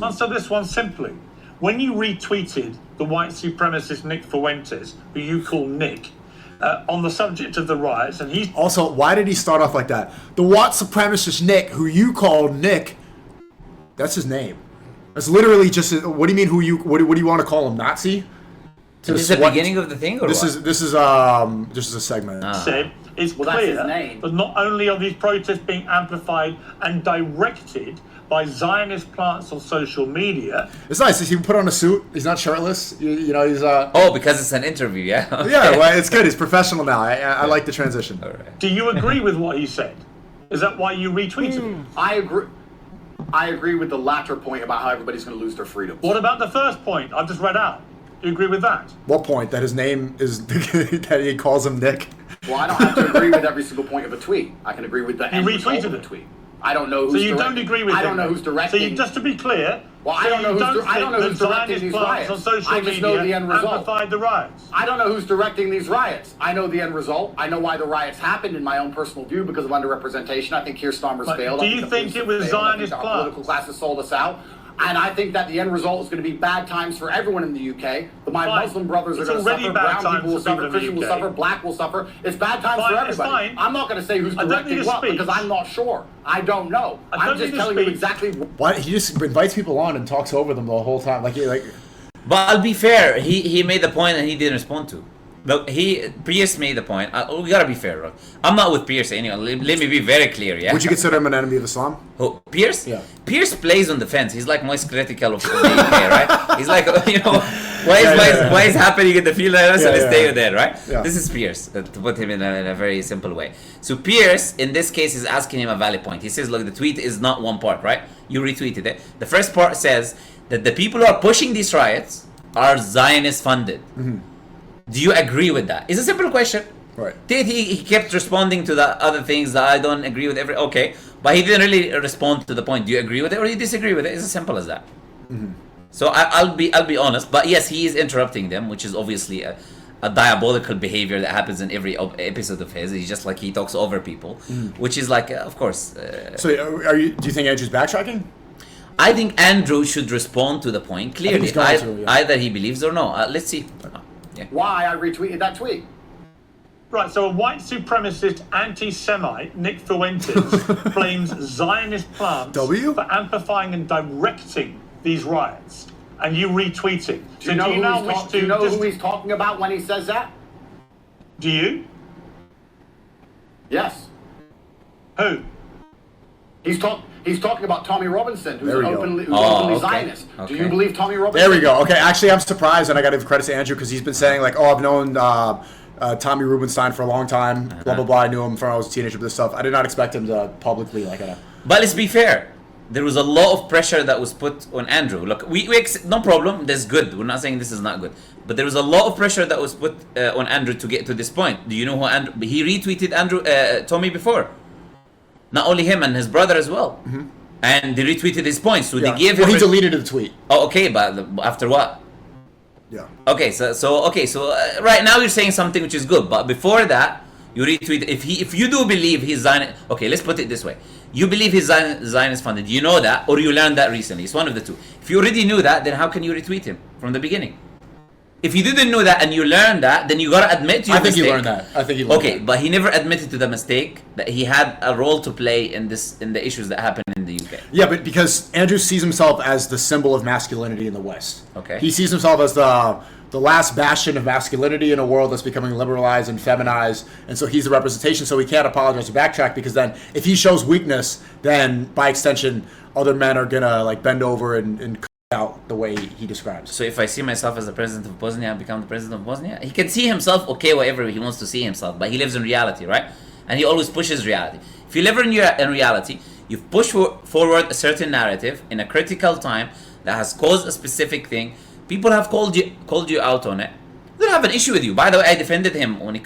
Answer this one simply. When you retweeted the white supremacist Nick Fuentes, who you call Nick, on the subject of the riots, and he's... Also, why did he start off like that? The white supremacist Nick, who you call Nick, that's his name. That's literally just... What do you mean what do you want to call him? Nazi? This is the beginning of the thing, or this what? This is a segment. Said it's clear that not only are these protests being amplified and directed by Zionist plants on social media. It's nice. He put on a suit. He's not shirtless. You know, he's Oh, because it's an interview, yeah. Okay. Yeah, well, it's good. He's professional now. I like the transition. All right. Do you agree with what he said? Is that why you retweeted him? I agree with the latter point about how everybody's going to lose their freedom. What about the first point I've just read out? Do you agree with that? What point? That his name is that he calls him Nick? Well, I don't have to agree with every single point of a tweet. I can agree with the end result of the tweet. I don't know who's So you don't agree with him? I don't know who's directing. So just to be clear, well, I don't know who's directing these riots. On social I just know the end result. Amplified the riots. I don't know who's directing these riots. I know the end result. I know why the riots happened in my own personal view because of underrepresentation. I think Keir Starmer's failed. Do you think it was Zionist plans? plans? Political classes sold us out. And I think that the end result is going to be bad times for everyone in the UK. My Muslim brothers are going to suffer, brown people will suffer, Christian will suffer, black will suffer. It's bad times for everybody. I'm not going to say who's directing what because I'm not sure. I don't know. I'm just telling you exactly. Why he just invites people on and talks over them the whole time, like. But I'll be fair. He made the point and he didn't respond to. Look, Piers made the point. We gotta be fair, bro. I'm not with Piers anyway. Let me be very clear, yeah? Would you consider him an enemy of Islam? Who, Piers? Yeah. Piers plays on the fence. He's like most critical of the UK, right? He's like, you know, why is happening in the field and stay there, right? Yeah. This is Piers, to put him in a very simple way. So Piers, in this case, is asking him a valid point. He says, look, the tweet is not one part, right? You retweeted it. The first part says that the people who are pushing these riots are Zionist funded. Mm-hmm. Do you agree with that? It's a simple question. Right. Tate, he kept responding to the other things that I don't agree with okay, but he didn't really respond to the point. Do you agree with it or you disagree with it? It's as simple as that. Mm-hmm. So I'll be honest, but yes, he is interrupting them, which is obviously a diabolical behavior that happens in every episode of his. He's just like he talks over people, which is like, of course. So do you think Andrew's backtracking? I think Andrew should respond to the point clearly. Either he believes or no. Let's see. Yeah. Why I retweeted that tweet. Right, so a white supremacist anti-Semite, Nick Fuentes, blames Zionist plants for amplifying and directing these riots. And you retweeted. Do you know who he's talking about when he says that? Do you? Yes. Who? He's talking about Tommy Robinson, who's openly Zionist. Okay. Do you believe Tommy Robinson? There we go. Okay, actually, I'm surprised, and I got to give credit to Andrew because he's been saying like, "Oh, I've known Tommy Rubenstein for a long time. Blah blah blah. I knew him from when I was a teenager. This stuff. I did not expect him to publicly like." But let's be fair. There was a lot of pressure that was put on Andrew. Look, we no problem. That's good. We're not saying this is not good. But there was a lot of pressure that was put on Andrew to get to this point. Do you know who Andrew? He retweeted Tommy before. Not only him and his brother as well. Mm-hmm. And they retweeted his points. So they gave him... he deleted the tweet. Oh, okay, but after what? Yeah. Okay, so right now you're saying something which is good, but before that, you retweet... If you do believe he's Zionist... Okay, let's put it this way. You believe he's Zionist funded. You know that, or you learned that recently. It's one of the two. If you already knew that, then how can you retweet him from the beginning? If you didn't know that and you learned that, then you gotta admit to your mistake. You learned that. I think you learned that. Okay, but he never admitted to the mistake that he had a role to play in the issues that happen in the UK. Yeah, but because Andrew sees himself as the symbol of masculinity in the West. Okay. He sees himself as the last bastion of masculinity in a world that's becoming liberalized and feminized, and so he's the representation. So he can't apologize or backtrack because then, if he shows weakness, then by extension, other men are gonna like bend over and out the way he describes. So if I see myself as the president of Bosnia, I become the president of Bosnia. He can see himself, okay, whatever he wants to see himself, but he lives in reality, right? And he always pushes reality. If you live in reality, you've pushed forward a certain narrative in a critical time that has caused a specific thing. People have called you out on it. They don't have an issue with you. By the way, I defended him when it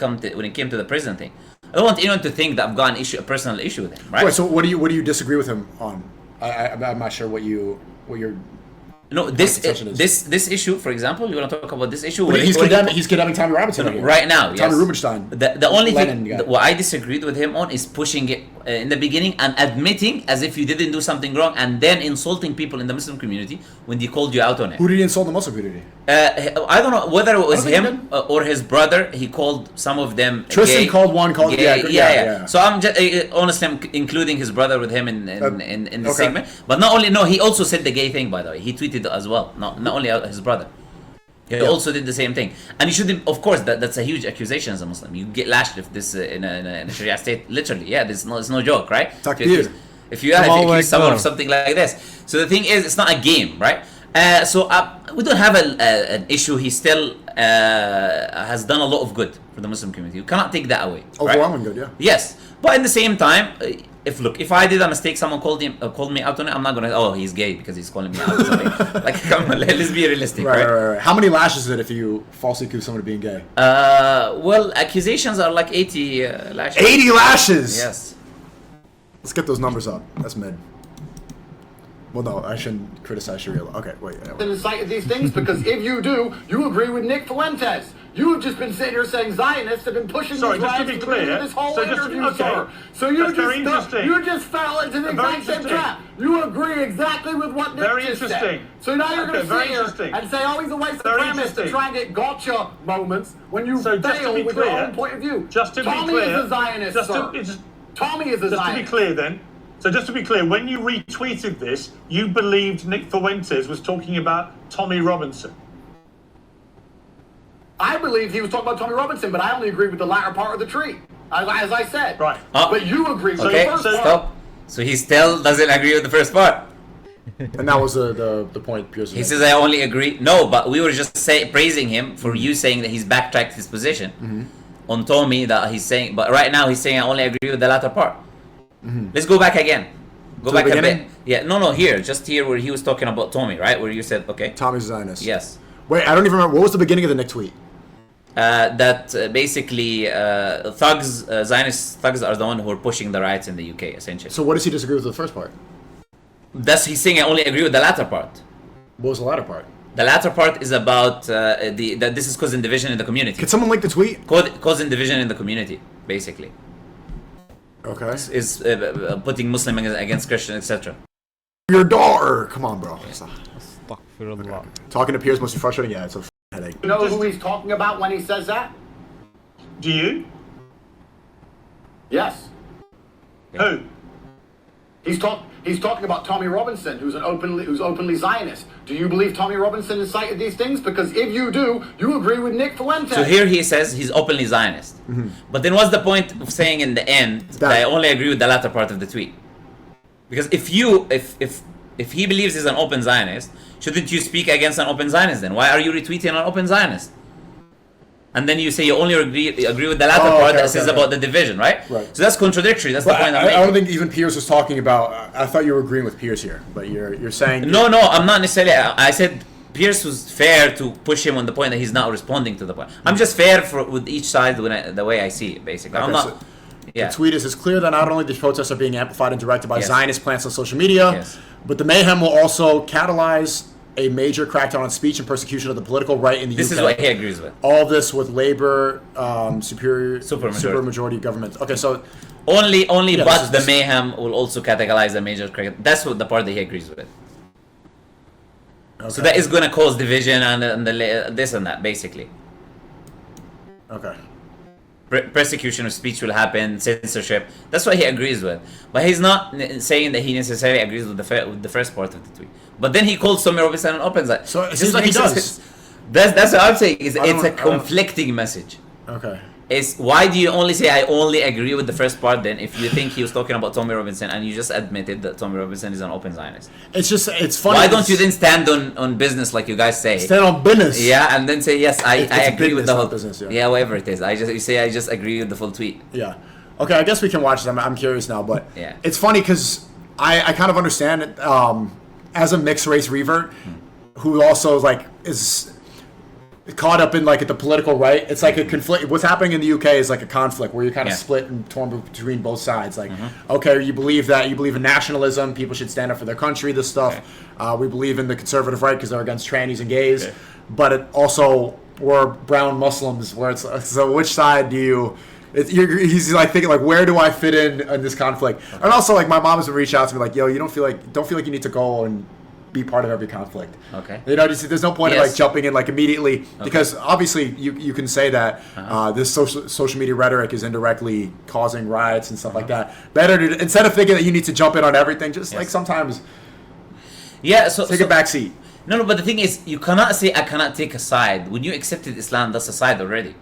came to the prison thing. I don't want anyone to think that I've got a personal issue with him, right? Wait, so what do you disagree with him on? I'm not sure what you're. No, this issue, for example, you want to talk about this issue? He's condemning Tommy Robinson right now. Tommy Rubenstein. The only thing what I disagreed with him on is pushing it in the beginning and admitting as if you didn't do something wrong, and then insulting people in the Muslim community when they called you out on it. Who did he insult in the Muslim community? I don't know whether it was him or his brother. He called some of them. Tristan gay, called one. Called gay, yeah. So I'm just honestly, I'm including his brother with him in the segment. But he also said the gay thing, by the way. He tweeted as well. Not only his brother. He also did the same thing, and you shouldn't. Of course, that's a huge accusation as a Muslim. You get lashed if this in a Sharia state. Literally, it's no joke, right? If you accuse someone of something like this. So the thing is, it's not a game, right? So we don't have an issue. He still has done a lot of good for the Muslim community. You cannot take that away. Overwhelming good, yeah. Yes, but at the same time, if I did a mistake, someone called me out on it, I'm not gonna he's gay because he's calling me out or something. Like, come on, let's be realistic, right? How many lashes is it if you falsely accuse someone of being gay? Well, accusations are like 80 lashes. 80 lashes. Yes. Let's get those numbers up. That's mid. Well, no, I shouldn't criticize Sharia law. Okay, wait. Incite these things because if you do, you agree with Nick Fuentes. You have just been sitting here saying Zionists have been pushing these riots just to be clear, this whole interview, sir. So you just fell into the exact same trap. You agree exactly with what Nick just said. So now you're going to sit here and say, he's a white supremacist to try and get gotcha moments when you fail with your own point of view. Just to be clear, Tommy is a Zionist, sir. Tommy is a Zionist. Just to be clear then, so just to be clear, when you retweeted this, you believed Nick Fuentes was talking about Tommy Robinson. I believe he was talking about Tommy Robinson, but I only agree with the latter part of the tree, as I said. Right. But you agree with the first part. Stop. So he still doesn't agree with the first part. And that was the point Piers He says I only agree. No, but we were just praising him for you saying that he's backtracked his position on Tommy, that he's saying, but right now he's saying I only agree with the latter part. Let's go back again. Go back a bit. Yeah, no, here where he was talking about Tommy, right? Where you said, okay. Tommy's Zionist. Yes. Wait, I don't even remember. What was the beginning of the Nick tweet? That basically Zionist thugs are the one who are pushing the riots in the UK, essentially. So what does he disagree with the first part? He's saying I only agree with the latter part. What was the latter part? The latter part is about that this is causing division in the community. Could someone link the tweet? Causing division in the community, basically. Okay. Is putting Muslim against Christian, etc. Your daughter! Come on, bro. Astaghfirullah. Talking to Piers must be frustrating. Yeah, it's a headache. You know who he's talking about when he says that? Do you? Yes. Who? He's talking about Tommy Robinson, who's openly Zionist. Do you believe Tommy Robinson incited these things? Because if you do, you agree with Nick Fuentes. So here he says he's openly Zionist. But then what's the point of saying in the end that I only agree with the latter part of the tweet? Because if he believes he's an open Zionist, shouldn't you speak against an open Zionist then? Why are you retweeting an open Zionist? And then you say you only agree with the latter part that says about the division, right? So that's contradictory. That's the point I'm making. I don't think even Piers was talking about. I thought you were agreeing with Piers here, but you're saying. No, I'm not necessarily. I said Piers was fair to push him on the point that he's not responding to the point. I'm just fair with each side the way I see it, basically. Okay, I'm not. The tweet is, it's clear that not only the protests are being amplified and directed by Zionist plants on social media, but the mayhem will also catalyze a major crackdown on speech and persecution of the political right in the UK. This is what he agrees with. All this with Labour, supermajority government. Okay, so only, but the mayhem will also catalyze a major crackdown. That's what the part that he agrees with. So that is going to cause division and this and that, basically. Okay. Persecution of speech will happen, censorship. That's what he agrees with. But he's not saying that he necessarily agrees with the first part of the tweet. But then he calls Tommy Robinson an open side. So this is what he does. That's what I'm saying. It's a conflicting message. Okay. It's why do you only say I only agree with the first part then if you think he was talking about Tommy Robinson and you just admitted that Tommy Robinson is an open Zionist? It's funny. Why don't you then stand on business like you guys say? Stand on business. Yeah, and then say yes, I agree with the whole business. Yeah, whatever it is. I just agree with the full tweet. Yeah. Okay, I guess we can watch them. I'm curious now, but yeah, it's funny because I kind of understand it as a mixed race revert who also is caught up in at the political right. It's like a conflict. What's happening in the UK is like a conflict where you're kind of split and torn between both sides. Okay, you believe in nationalism, people should stand up for their country, this stuff. We believe in the conservative right because they're against trannies and gays. But it also, we're brown Muslims where it's so which side do you He's like thinking like, where do I fit in this conflict? Okay. And also like my mom has reached out to me like, yo, you don't feel like you need to go and be part of every conflict. Okay. You know, there's no point in like jumping in like immediately because obviously you can say that this social media rhetoric is indirectly causing riots and stuff like that. Better to, instead of thinking that you need to jump in on everything, just like sometimes. Yeah. So take a back seat. No, but the thing is, you cannot say I cannot take a side. When you accepted Islam, that's a side already.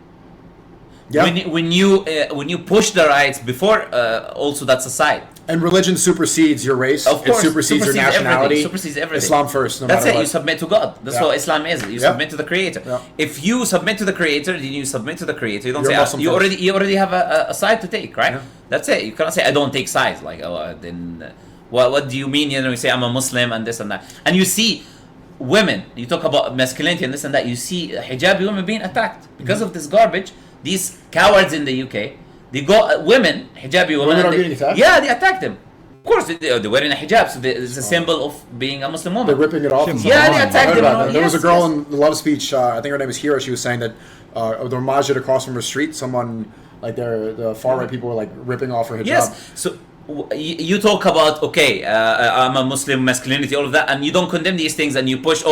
Yeah. When you push the rights before, also that's a side. And religion supersedes your race. Of course, it supersedes your nationality. Supersedes everything. Islam first. That's it. What. You submit to God. That's what Islam is. You submit to the Creator. Yeah. If you submit to the Creator, then you submit to the Creator. You don't say you already have a side to take, right? Yeah. That's it. You cannot say I don't take sides. Like then what do you mean? You say I'm a Muslim and this and that. And you see women. You talk about masculinity and this and that. You see hijabi women being attacked because of this garbage. These cowards in the UK, they go women, hijabi women. Are getting attacked? Yeah, they attack them. Of course, they're wearing a hijab, so it's a symbol of being a Muslim woman. They're ripping it off. Yeah, they attack them. There was a girl in the Love Speech. I think her name is Hira. She was saying that the masjid across from her street, someone like the far right people were like ripping off her hijab. Yes. So you talk about I'm a Muslim, masculinity, all of that, and you don't condemn these things, and you push.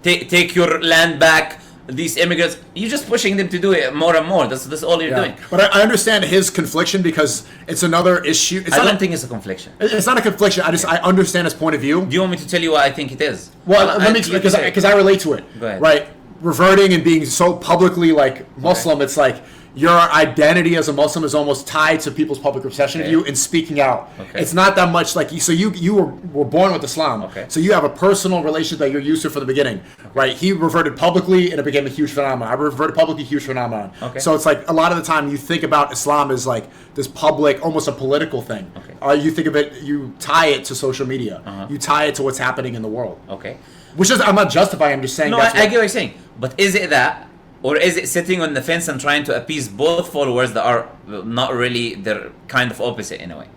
Take your land back. These immigrants, you're just pushing them to do it more and more. That's all you're doing. But I understand his confliction because it's another issue. I don't think it's a confliction. It's not a confliction. I understand his point of view. Do you want me to tell you what I think it is? Well, let me because I relate to it. Go ahead. Right, reverting and being so publicly like Muslim, it's like your identity as a Muslim is almost tied to people's public perception of you and speaking out. Okay. It's not that much like you were born with Islam. Okay. So you have a personal relationship that you're used to from the beginning. Okay. Right? He reverted publicly and it became a huge phenomenon. I reverted publicly, huge phenomenon. Okay. So it's like a lot of the time you think about Islam as like this public, almost a political thing. Okay. You think of it, you tie it to social media. You tie it to what's happening in the world. Okay. Which is, I'm not justifying, I'm just saying. No, I get what you're saying. But is it that? Or is it sitting on the fence and trying to appease both followers that are not really, they're kind of opposite in a way?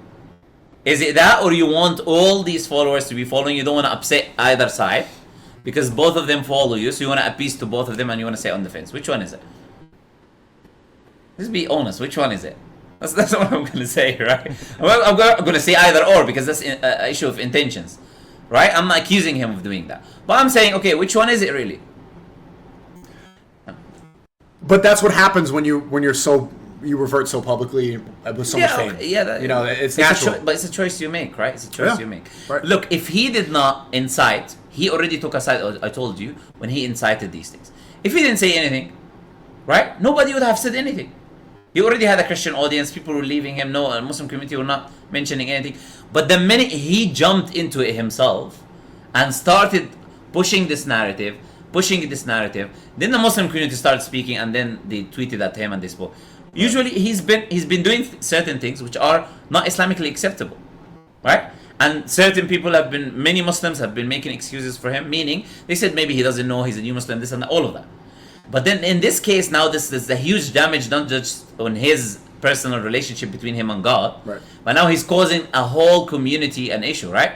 Is it that, or you want all these followers to be following, you don't want to upset either side because both of them follow you, so you want to appease to both of them and you want to stay on the fence? Which one is it? Let's be honest, which one is it? That's what I'm going to say, right? I'm going to say either or because that's an issue of intentions, right? I'm not accusing him of doing that. But I'm saying, okay, which one is it really? But that's what happens when you revert so publicly with so much fame. It's natural. But it's a choice you make, right? It's a choice you make. Right. Look, if he did not incite, he already took a side. I told you when he incited these things. If he didn't say anything, right? Nobody would have said anything. He already had a Christian audience. People were leaving him. No, a Muslim community were not mentioning anything. But the minute he jumped into it himself and started pushing this narrative, then the Muslim community started speaking, and then they tweeted at him and they spoke. Usually, he's been doing certain things which are not Islamically acceptable, right? And certain people many Muslims have been making excuses for him, meaning they said maybe he doesn't know he's a new Muslim, this and that, all of that. But then in this case, now this is a huge damage, not just on his personal relationship between him and God, right? But now he's causing a whole community an issue, right?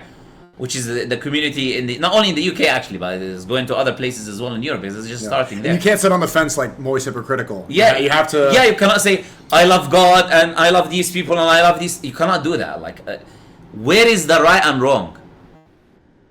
Which is the community not only in the UK actually, but it's going to other places as well in Europe. It's just starting there. And you can't sit on the fence like Moist hypocritical. Yeah, you have to. Yeah, you cannot say I love God and I love these people and I love these. You cannot do that. Like, where is the right and wrong?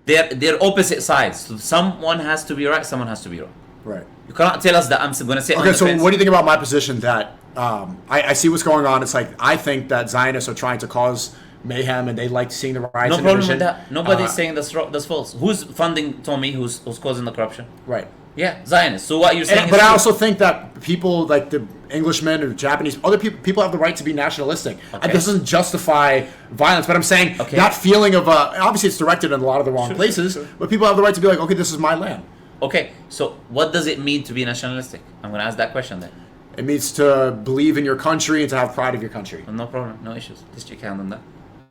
They're opposite sides. So someone has to be right. Someone has to be wrong. Right. You cannot tell us that I'm going to say. Okay, so what do you think about my position that I see what's going on? It's like I think that Zionists are trying to cause mayhem and they like seeing the riots. No problem with that. Nobody's saying that's false. Who's funding Tommy? Who's causing the corruption? Right. Yeah, Zionists. So what you're saying? But I also think that people like the Englishmen or Japanese, other people have the right to be nationalistic. Okay. This doesn't justify violence, but I'm saying that feeling of obviously it's directed in a lot of the wrong places, but people have the right to be like, okay, this is my land. Okay, so what does it mean to be nationalistic? I'm going to ask that question then. It means to believe in your country and to have pride of your country. No problem, no issues. Just shake hand on that.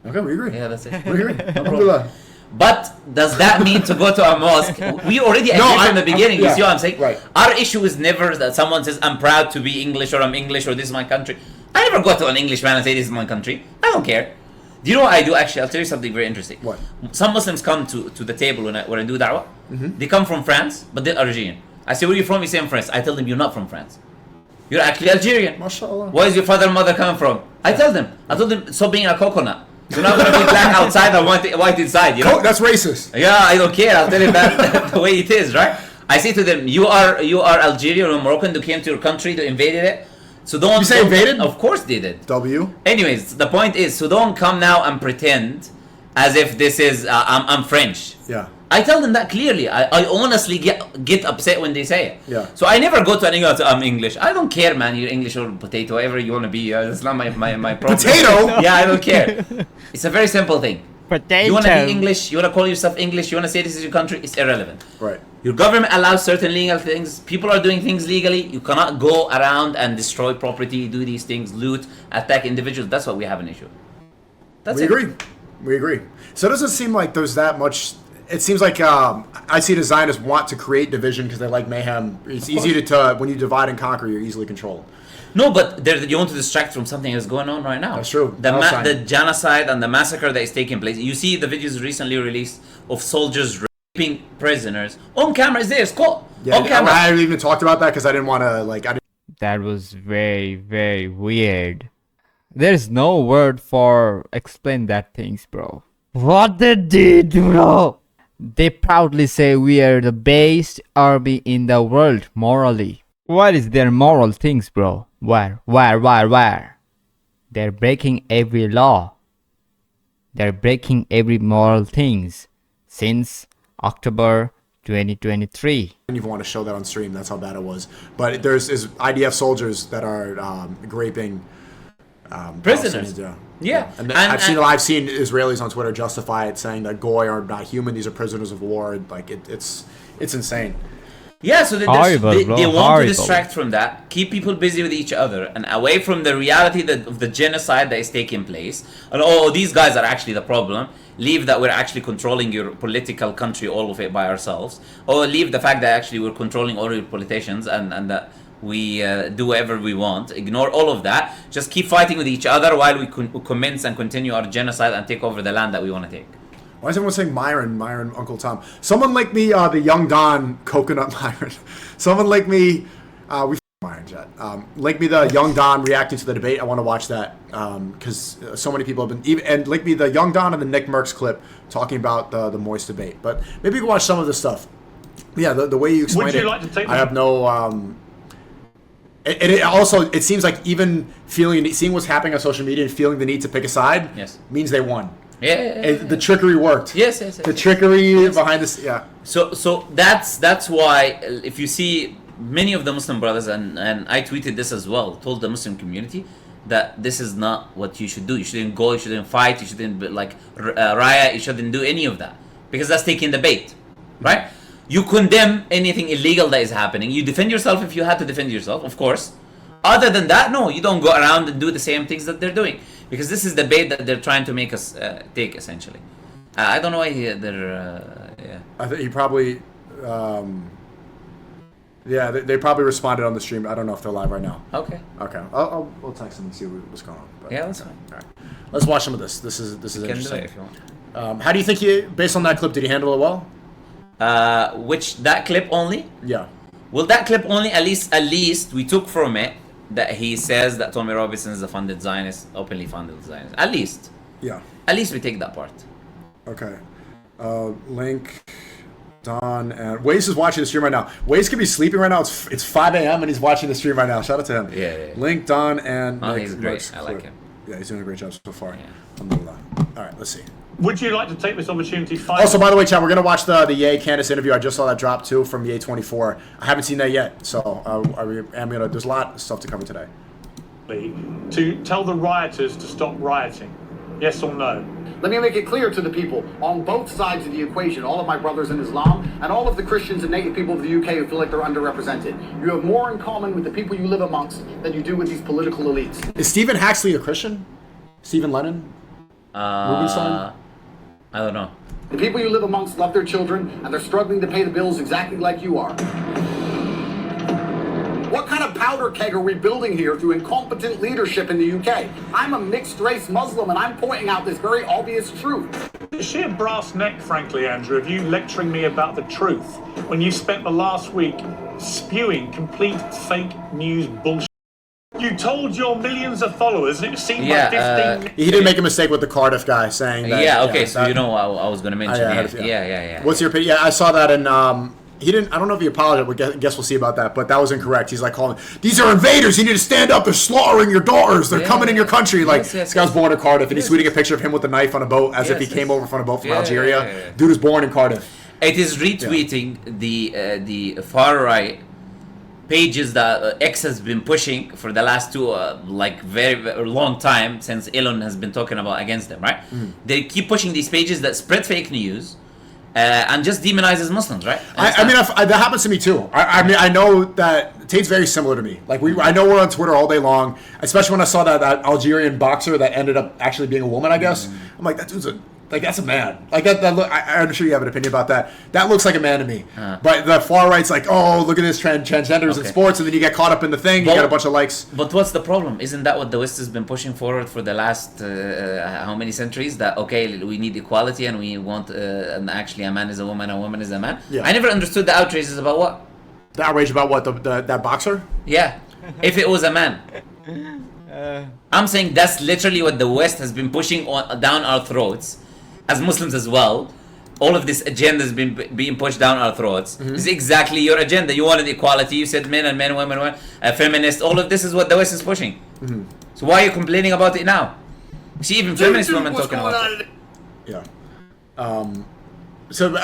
Okay, we agree. Yeah, that's it. We agree. No problem. But does that mean to go to a mosque? We already agreed from the beginning. You see what I'm saying? Right. Our issue is never that someone says, I'm proud to be English or I'm English or this is my country. I never go to an Englishman and say this is my country. I don't care. Do you know what I do? Actually, I'll tell you something very interesting. What? Some Muslims come to the table when I do da'wah. They come from France, but they're Algerian. I say, where are you from? You say, I'm France. I tell them, you're not from France. You're actually Algerian. MashaAllah. Where is your father and mother coming from? I told them, stop being a coconut. You're not going to be black outside and white inside, you know? That's racist. Yeah, I don't care. I'll tell you that the way it is, right? I say to them, you are Algerian or Moroccan who came to your country to invaded it. So don't. You say invaded? Of course they did. W. Anyways, the point is, so don't come now and pretend as if this is I'm French. Yeah. I tell them that clearly. I honestly get upset when they say it. Yeah. So I never go to an English. I'm English. I don't care, man. You're English or potato, whatever you want to be. It's not my problem. Potato. Yeah, I don't care. It's a very simple thing. Potato. You want to be English. You want to call yourself English. You want to say this is your country. It's irrelevant. Right. Your government allows certain legal things. People are doing things legally. You cannot go around and destroy property, do these things, loot, attack individuals. That's why we have an issue. We agree. We agree. So it doesn't seem like there's that much. It seems like I see the Zionists want to create division because they like mayhem. It's easy to when you divide and conquer, you're easily controlled. No, but you want to distract from something that's going on right now. That's true. The genocide and the massacre that is taking place. You see the videos recently released of soldiers raping prisoners on camera. Is there? It's caught on camera. I haven't even talked about that because I didn't want to That was very, very weird. There's no word for explain that things, bro. What they did, bro? They proudly say we are the best army in the world morally. What is their moral things, bro? Where? They're breaking every law. They're breaking every moral things since October 2023. I didn't even want to show that on stream. That's how bad it was. But there's IDF soldiers that are raping prisoners. Yeah. And I've seen Israelis on Twitter justify it, saying that Goy are not human. These are prisoners of war. Like it's insane. Yeah, so they want to distract from that, keep people busy with each other, and away from the reality of the genocide that is taking place. And these guys are actually the problem. Leave that we're actually controlling your political country, all of it by ourselves. Or leave the fact that actually we're controlling all your politicians and that we do whatever we want. Ignore all of that. Just keep fighting with each other while we commence and continue our genocide and take over the land that we want to take. Why is everyone saying Myron, Uncle Tom? Someone like me, the Young Don Coconut Myron. Someone like me, Myron Jet. Like me, the Young Don reacting to the debate. I want to watch that because so many people have been, and like me, the Young Don and the Nick Merckx clip talking about the Moist debate. But maybe you can watch some of this stuff. Yeah, the way you explain it, like to take I have no. It also, it seems like even seeing what's happening on social media and feeling the need to pick a side means they won. Yeah. The trickery worked. Yes. The trickery behind this, yeah. So that's why if you see many of the Muslim brothers, and I tweeted this as well, told the Muslim community that this is not what you should do. You shouldn't go, you shouldn't fight, you shouldn't riot, you shouldn't do any of that. Because that's taking the bait, right? You condemn anything illegal that is happening. You defend yourself if you had to defend yourself, of course. Other than that, no, you don't go around and do the same things that they're doing. Because this is the bait that they're trying to make us take, essentially. I don't know why they're... I think he probably... they probably responded on the stream. I don't know if they're live right now. Okay. We'll text them and see what's going on. But, yeah, that's fine. All right. Let's watch some of this. This is interesting. Do it if you want. How do you think based on that clip, did he handle it well? That clip only? Yeah. Well, that clip only, at least we took from it that he says that Tommy Robinson is a funded Zionist, openly funded Zionist. At least. Yeah. At least we take that part. Okay. Link, Don, and Waze is watching the stream right now. Waze could be sleeping right now. It's 5 a.m. and he's watching the stream right now. Shout out to him. Yeah. Link, Don, and Nick. He's great. I like him. Yeah, he's doing a great job so far. Yeah. Alhamdulillah. All right, let's see. Would you like to take this opportunity? Also, by the way, Chad, we're gonna watch the Ye Candace interview. I just saw that drop too from Ye 24. I haven't seen that yet, so there's a lot of stuff to cover today. To tell the rioters to stop rioting, yes or no? Let me make it clear to the people on both sides of the equation, all of my brothers in Islam and all of the Christians and native people of the UK who feel like they're underrepresented. You have more in common with the people you live amongst than you do with these political elites. Is Stephen Huxley a Christian? Stephen Lennon? Rubenstein? I don't know. The people you live amongst love their children, and they're struggling to pay the bills exactly like you are. What kind of powder keg are we building here through incompetent leadership in the UK? I'm a mixed-race Muslim, and I'm pointing out this very obvious truth. The sheer brass neck, frankly, Andrew, of you lecturing me about the truth when you spent the last week spewing complete fake news bullshit. You told your millions of followers, and it was seen by 15. He didn't make a mistake with the Cardiff guy saying that. Yeah, okay, so you know what I was going to mention. Yeah. What's your opinion? Yeah, I saw that, and he didn't. I don't know if he apologized, but guess we'll see about that. But that was incorrect. He's like calling, these are invaders. You need to stand up. They're slaughtering your daughters. They're coming in your country. Like, this guy was born in Cardiff, and he's tweeting a picture of him with a knife on a boat as if he came over from a boat from Algeria. Dude was born in Cardiff. It is retweeting the far right pages that X has been pushing for the last two very, very long time since Elon has been talking about against them, right? They keep pushing these pages that spread fake news and just demonizes Muslims, right? I mean, that happens to me too. I mean, I know that Tate's very similar to me. Like I know we're on Twitter all day long, especially when I saw that Algerian boxer that ended up actually being a woman, I guess. I'm like, that dude's that's a man. Like that look, I'm sure you have an opinion about that. That looks like a man to me. But the far right's like, oh, look at this transgenders in sports, and then you get caught up in the thing. You get a bunch of likes. But what's the problem? Isn't that what the West has been pushing forward for the last how many centuries? That we need equality, and we want actually a man is a woman, a woman is a man. Yeah. I never understood the outrage is about what. The outrage about what that boxer? Yeah, if it was a man. I'm saying that's literally what the West has been pushing down our throats. As Muslims as well, all of this agenda has been being pushed down our throats. This is exactly your agenda. You wanted equality. You said men, women, feminists. All of this is what the West is pushing. So why are you complaining about it now? See, even feminist women talking about it. Yeah. So but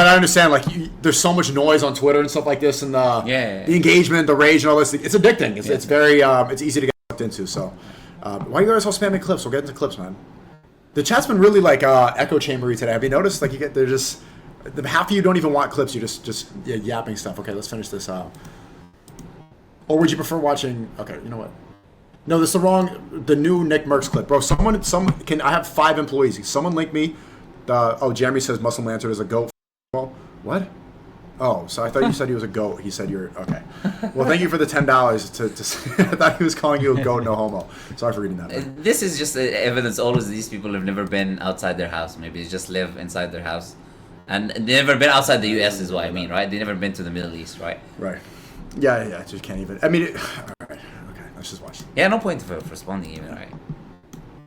I understand. Like, there's so much noise on Twitter and stuff like this, and the engagement, the rage, and all this. It's addicting. It's very it's easy to get sucked into. So, why are you guys all spamming clips? We'll get into clips, man. The chat's been really echo chambery today. Have you noticed? Like they're just half of you don't even want clips. You're just yapping stuff. Okay, let's finish this out. Or would you prefer watching? Okay, you know what? No, this is the new Nick Merckx clip, bro. I have 5 employees. Someone link me. Jeremy says Muslim Lantern is a goat. What? Oh, so I thought you said he was a goat. He said you're okay. Well, thank you for the $10 I thought he was calling you a goat, no homo. Sorry for reading that. Man. This is just evidence. All of these people have never been outside their house. Maybe they just live inside their house, and they never been outside the U.S. is what I mean, right? They never been to the Middle East, right? Right. Yeah. I just can't even. I mean, all right. Okay, let's just watch. Yeah, no point for responding even, right?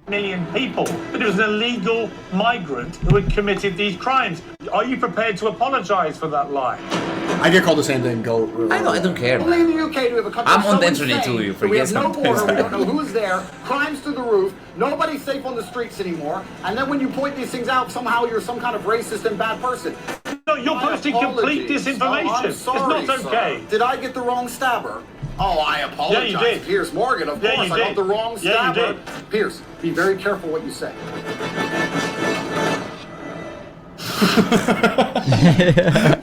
Million people, but it was an illegal migrant who had committed these crimes. Are you prepared to apologize for that lie? I get called the same thing. Go. I don't care. Only in the UK do we have a country. I'm on the internet too. You forget we have no sometimes. border. We don't know who's there. Crimes through the roof. Nobody's safe on the streets anymore. And then when you point these things out, somehow you're some kind of racist and bad person. No, you're posting complete disinformation. I'm sorry, it's not okay. Sir. Did I get the wrong stabber? Oh, I apologize. Yeah, you did. Piers Morgan, of course. I got the wrong stabber. Yeah, you did. Piers, be very careful what you say.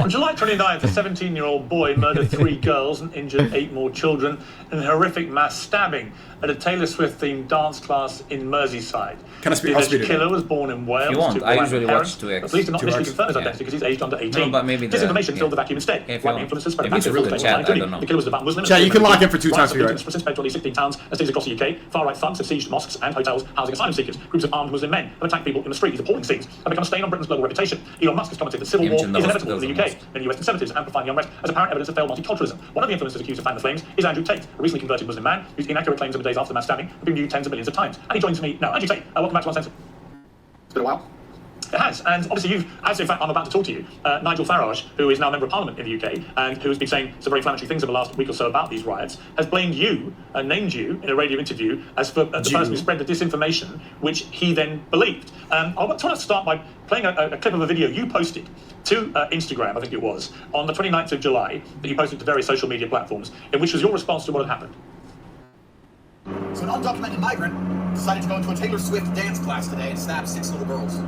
On July 29th, a 17-year-old boy murdered 3 girls and injured 8 more children in a horrific mass stabbing at a Taylor Swift-themed dance class in Merseyside. The alleged killer was born in Wales. If you want, I usually watch 2X. The police did not initially confirm his identity because he's aged under 18. No, but maybe disinformation filled the vacuum instead. White influencers spread it's really the chat, I don't know. The killer was devout Muslim. Chat, you can lock in for 2 times for your right. Spread to only 16 towns and cities across the UK. Far-right thugs have sieged mosques and hotels housing asylum seekers. Groups of armed Muslim men have attacked people in the street. These appalling scenes have become a stain on Britain's global reputation. Elon Musk has commented that civil war is inevitable in the UK. Many US conservatives amplifying the unrest as apparent evidence of failed multiculturalism. One of the influencers accused of fanning the flames is Andrew Tate, a recently converted Muslim man whose inaccurate claims in the days after the mass stabbing have been viewed tens of millions of times. And he joins me now. Andrew Tate, welcome back to Uncensored. It's been a while. It has, and obviously as in fact I'm about to talk to you, Nigel Farage, who is now a Member of Parliament in the UK, and who has been saying some very inflammatory things in the last week or so about these riots, has blamed you and named you in a radio interview as for the person who spread the disinformation, which he then believed. I want to start by playing a clip of a video you posted to Instagram, I think it was, on the 29th of July, that you posted to various social media platforms, in which was your response to what had happened. So an undocumented migrant decided to go into a Taylor Swift dance class today and stab 6 little girls.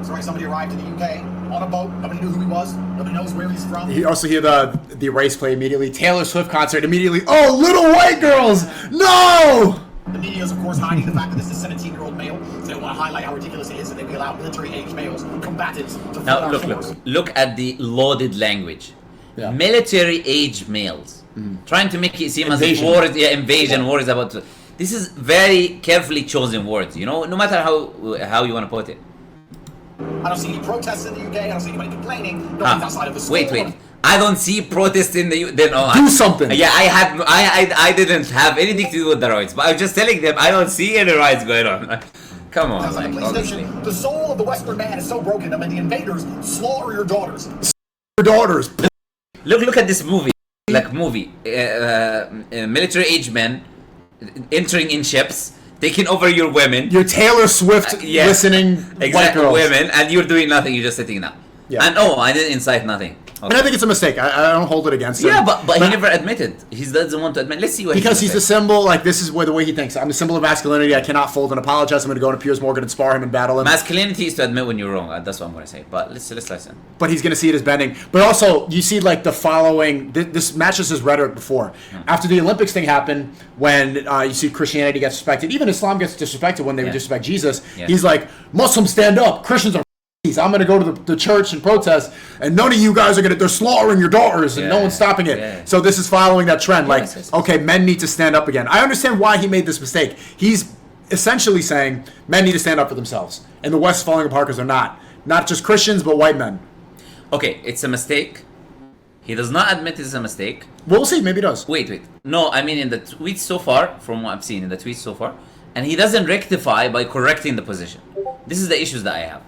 Sorry, somebody arrived in the UK on a boat. Nobody knew who he was. Nobody knows where he's from. You also hear the race play immediately. Taylor Swift concert immediately. Oh, little white girls! No! The media is, of course, hiding the fact that this is a 17-year-old male. So they want to highlight how ridiculous it is that we allow military-age males, combatants, to fill our shores. Look at the loaded language. Yeah. Military-age males. Trying to make it seem as if war is about to... This is very carefully chosen words, you know, no matter how you want to put it. I don't see any protests in the UK. I don't see anybody complaining. Nobody's outside of the school. Wait. I don't see protests in the then do something. Yeah, I didn't have anything to do with the riots, but I was just telling them I don't see any riots going on. Come on, like, honestly. The soul of the Western man is so broken that when the invaders slaughter your daughters. Look at this movie. Military age men entering in ships, taking over your women. Your Taylor Swift listening white girls. Women, and you're doing nothing. You're just sitting down. Yeah. And I didn't incite nothing. Okay. And I think it's a mistake. I don't hold it against him. Yeah, but he never admitted. He doesn't want to admit. Let's see what because he's a symbol. Like this is the way he thinks. I'm a symbol of masculinity. I cannot fold and apologize. I'm going to go to Piers Morgan and spar him and battle him. Masculinity is to admit when you're wrong. That's what I'm going to say. But let's listen. But he's going to see it as bending. But also, you see like the following. This matches his rhetoric before. After the Olympics thing happened, when you see Christianity gets disrespected, even Islam gets disrespected when they disrespect Jesus. Yeah. He's like, Muslims stand up. Christians are. I'm going to go to the church and protest, and none of you guys are going to, they're slaughtering your daughters, and no one's stopping it. Yeah. So this is following that trend. Like, okay, men need to stand up again. I understand why he made this mistake. He's essentially saying men need to stand up for themselves, and the West is falling apart because they're not. Not just Christians, but white men. Okay, it's a mistake. He does not admit it's a mistake. We'll see, maybe he does. Wait. No, I mean in the tweets so far, from what I've seen in the tweets so far, and he doesn't rectify by correcting the position. This is the issues that I have.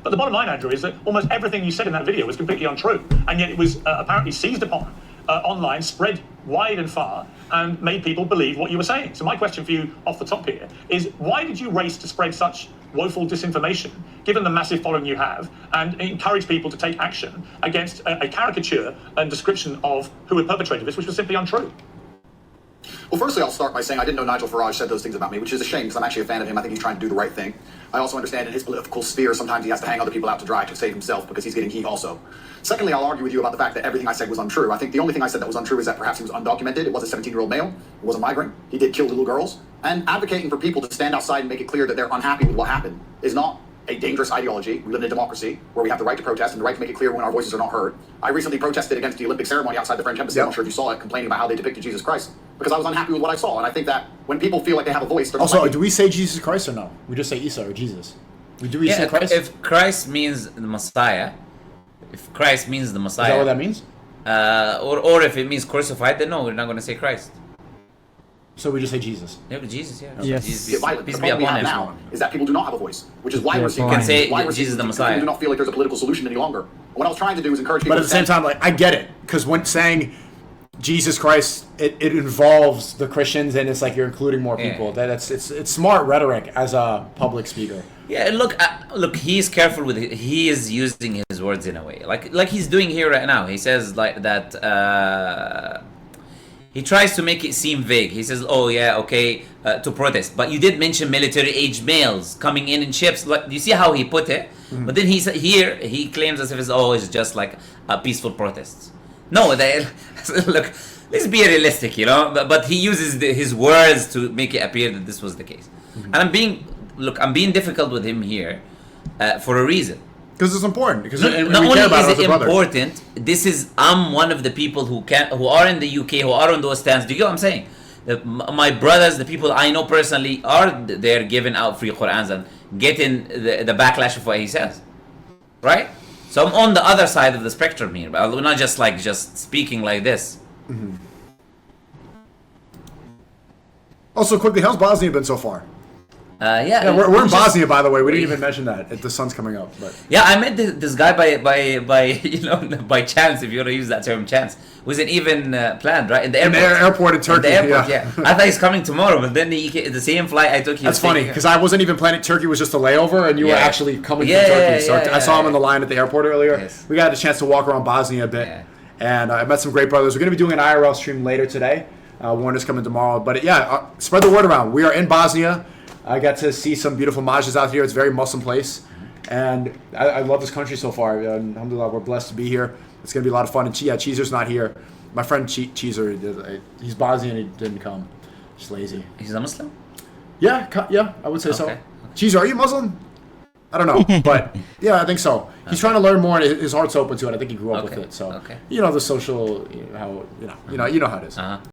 But the bottom line, Andrew, is that almost everything you said in that video was completely untrue, and yet it was apparently seized upon online, spread wide and far, and made people believe what you were saying. So my question for you off the top here is, why did you race to spread such woeful disinformation, given the massive following you have, and encourage people to take action against a caricature and description of who had perpetrated this, which was simply untrue? Well, firstly, I'll start by saying I didn't know Nigel Farage said those things about me, which is a shame because I'm actually a fan of him. I think he's trying to do the right thing. I also understand in his political sphere, sometimes he has to hang other people out to dry to save himself because he's getting heat also. Secondly, I'll argue with you about the fact that everything I said was untrue. I think the only thing I said that was untrue is that perhaps he was undocumented. It was a 17-year-old male. It was a migrant. He did kill little girls. And advocating for people to stand outside and make it clear that they're unhappy with what happened is not a dangerous ideology. We live in a democracy where we have the right to protest and the right to make it clear when our voices are not heard. I recently protested against the Olympic ceremony outside the French embassy. I'm not sure if you saw it, complaining about how they depicted Jesus Christ, because I was unhappy with what I saw. And I think that when people feel like they have a voice, they're not also, do we say Jesus Christ or no? We just say Isa or Jesus. Do we say Christ? If Christ means the Messiah, is that what that means? Or if it means crucified, then no, we're not going to say Christ. So we just say Jesus. Yeah, but Jesus, yeah. Yes. The problem we have now is that people do not have a voice, which is why we're seeing. You can say Jesus the Messiah. People do not feel like there's a political solution any longer. What I was trying to do is encourage people. But at the same time, like I get it, because when saying Jesus Christ, it involves the Christians, and it's like you're including more people. It's smart rhetoric as a public speaker. Yeah, look, he's careful with it. He is using his words in a way, like he's doing here right now. He says like that. He tries to make it seem vague. He says, "Oh yeah, okay, to protest." But you did mention military-aged males coming in ships. Like, you see how he put it? Mm-hmm. But then he claims as if it's just like a peaceful protest. No, look, let's be realistic, you know. But he uses his words to make it appear that this was the case. Mm-hmm. And I'm being difficult with him here for a reason. Because it's important. Because not only is it important, I'm one of the people who are in the UK, who are on those stands. Do you get what I'm saying? My brothers, the people I know personally, are there giving out free Qur'ans and getting the backlash of what he says, right? So I'm on the other side of the spectrum here, but not just speaking like this. Mm-hmm. Also, quickly, how's Bosnia been so far? We're in Bosnia, by the way. We didn't even mention that. The sun's coming up, but yeah, I met this guy by by chance, if you want to use that term, chance. Wasn't even planned, right? In the airport in Turkey. Yeah. I thought he's coming tomorrow, but then the same flight I took. That's funny because I wasn't even planning. Turkey was just a layover, and you were actually coming from Turkey. So I saw him on the line at the airport earlier. Yes. We got a chance to walk around Bosnia a bit, and I met some great brothers. We're going to be doing an IRL stream later today. Warner's coming tomorrow, but spread the word around. We are in Bosnia. I got to see some beautiful masjids out here. It's a very Muslim place. And I love this country so far. Alhamdulillah, we're blessed to be here. It's going to be a lot of fun. And Cheezer's not here. My friend Cheezer, he's Bosnian. He didn't come. Just lazy. He's a Muslim? Yeah, I would say so. Cheezer, are you Muslim? I don't know. But yeah, I think so. He's trying to learn more, and his heart's open to it. I think he grew up with it. So, the social, how, you know how it is.